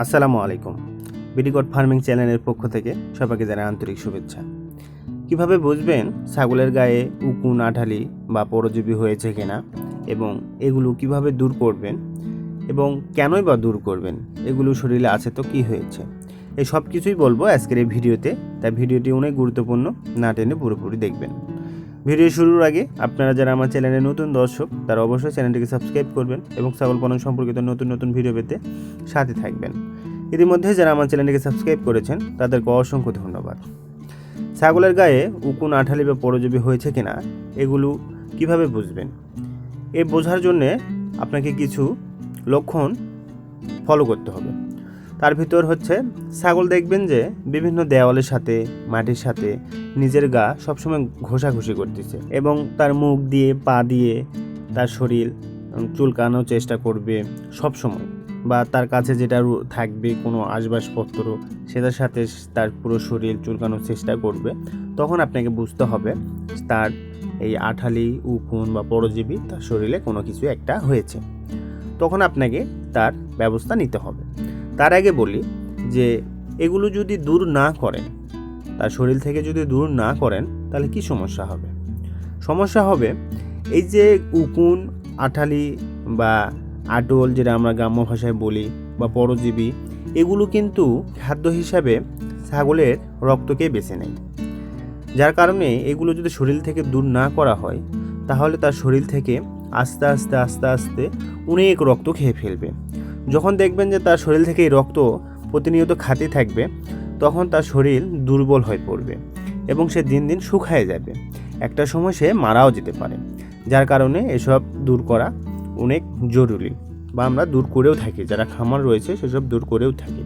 আসসালামু আলাইকুম। বিডিগড ফার্মিং চ্যানেলের পক্ষ থেকে সবাইকে জানাই আন্তরিক শুভেচ্ছা। কিভাবে বুঝবেন ছাগলের গায়ে উকুন, আঠালি বা পরজীবী হয়েছে কিনা এবং এগুলো কিভাবে দূর করবেন এবং কেনই বা দূর করবেন, এগুলো শরীরে আছে তো কি হয়েছে, এই সব কিছুই বলবো আজকের এই ভিডিওতে। তাই ভিডিওটি অনেক গুরুত্বপূর্ণ, না টেনে পুরোপুরি দেখবেন। ভিডিও শুরুর আগে আপনারা যারা আমার চ্যানেলে নতুন দর্শক তারা অবশ্যই চ্যানেলটিকে সাবস্ক্রাইব করবেন এবং ছাগল পালন সম্পর্কিত নতুন নতুন ভিডিও পেতে সাথে থাকবেন। ইতিমধ্যে যারা আমার চ্যানেলটিকে সাবস্ক্রাইব করেছেন তাদেরকে অসংখ্য ধন্যবাদ। ছাগলের গায়ে উকুন, আঠালি বা পরজীবী হয়েছে কিনা এগুলো কিভাবে বুঝবেন, এই বোঝার জন্যে আপনাকে কিছু লক্ষণ ফলো করতে হবে। তার ভিতর হচ্ছে, ছাগল দেখবেন যে বিভিন্ন দেওয়ালের সাথে, মাটির সাথে নিজের গা সবসময় ঘষাঘষি করতেছে এবং তার মুখ দিয়ে, পা দিয়ে তার শরীর চুলকানোর চেষ্টা করবে সবসময়, বা তার কাছে যেটা থাকবে কোনো আসবাবপত্র সেটার সাথে তার পুরো শরীর চুলকানোর চেষ্টা করবে। তখন আপনাকে বুঝতে হবে তার এই আঠালি, উকুন বা পরজীবী তার শরীরে কোনো কিছু একটা হয়েছে। তখন আপনাকে তার ব্যবস্থা নিতে হবে। তার আগে বলি যে এগুলো যদি দূর না করেন, তার শরীর থেকে যদি দূর না করেন, তাহলে কি সমস্যা হবে? সমস্যা হবে এই যে উকুন, আঠালি বা আটল, যেটা আমরা গ্রাম্য ভাষায় বলি, বা পরজীবী, এগুলো কিন্তু খাদ্য হিসাবে ছাগলের রক্তকে বেছে নেয়। যার কারণে এগুলো যদি শরীর থেকে দূর না করা হয়, তাহলে তার শরীর থেকে আস্তে আস্তে আস্তে আস্তে অনেক রক্ত খেয়ে ফেলবে। যখন দেখবেন যে তার শরীর থেকে এই রক্ত প্রতিনিয়ত খাতে থাকবে, তখন তার শরীর দুর্বল হয়ে পড়বে এবং সে দিন দিন শুকায় যাবে। একটা সময় সে মারাও যেতে পারে। যার কারণে এসব দূর করা অনেক জরুরি, বা আমরা দূর করেও থাকি, যারা খামার রয়েছে সেসব দূর করেও থাকি।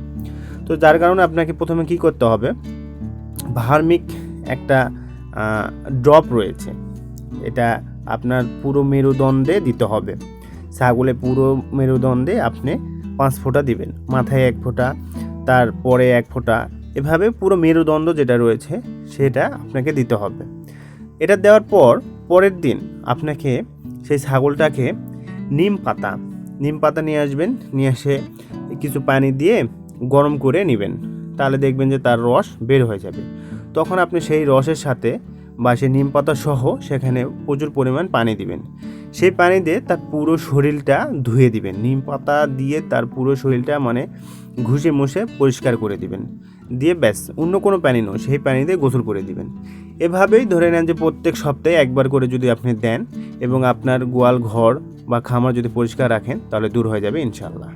তো যার কারণে আপনাকে প্রথমে কি করতে হবে, ভার্মিক একটা ড্রপ রয়েছে, এটা আপনার পুরো মেরুদণ্ডে দিতে হবে। ছাগলে পুরো মেরুদণ্ডে আপনি 5 ফোঁটা দিবেন, মাথায় 1 ফোঁটা, তারপরে 1 ফোঁটা, এভাবে পুরো মেরুদণ্ড যেটা রয়েছে সেটা আপনাকে দিতে হবে। এটা দেওয়ার পর পরের দিন আপনাকে সেই ছাগলটাকে নিম পাতা নিয়ে আসবেন, নিয়ে এসে কিছু পানি দিয়ে গরম করে নেবেন। তাহলে দেখবেন যে তার রস বের হয়ে যাবে। তখন আপনি সেই রসের সাথে বা সেই নিম পাতা সহ সেখানে প্রচুর পরিমাণ পানি দিবেন। সেই পানি দিয়ে তার পুরো শরীরটা ধুয়ে দিবেন। নিম পাতা দিয়ে তার পুরো শরীরটা মানে ঘুষে মুছে পরিষ্কার করে দিবেন, দিয়ে ব্যাস, অন্য কোনো পানি নয়, সেই পানি দিয়ে গোসল করে দিবেন। এভাবেই ধরে নেন যে প্রত্যেক সপ্তাহে একবার করে যদি আপনি দেন এবং আপনার গোয়াল ঘর বা খামার যদি পরিষ্কার রাখেন, তাহলে দূর হয়ে যাবে ইনশাআল্লাহ।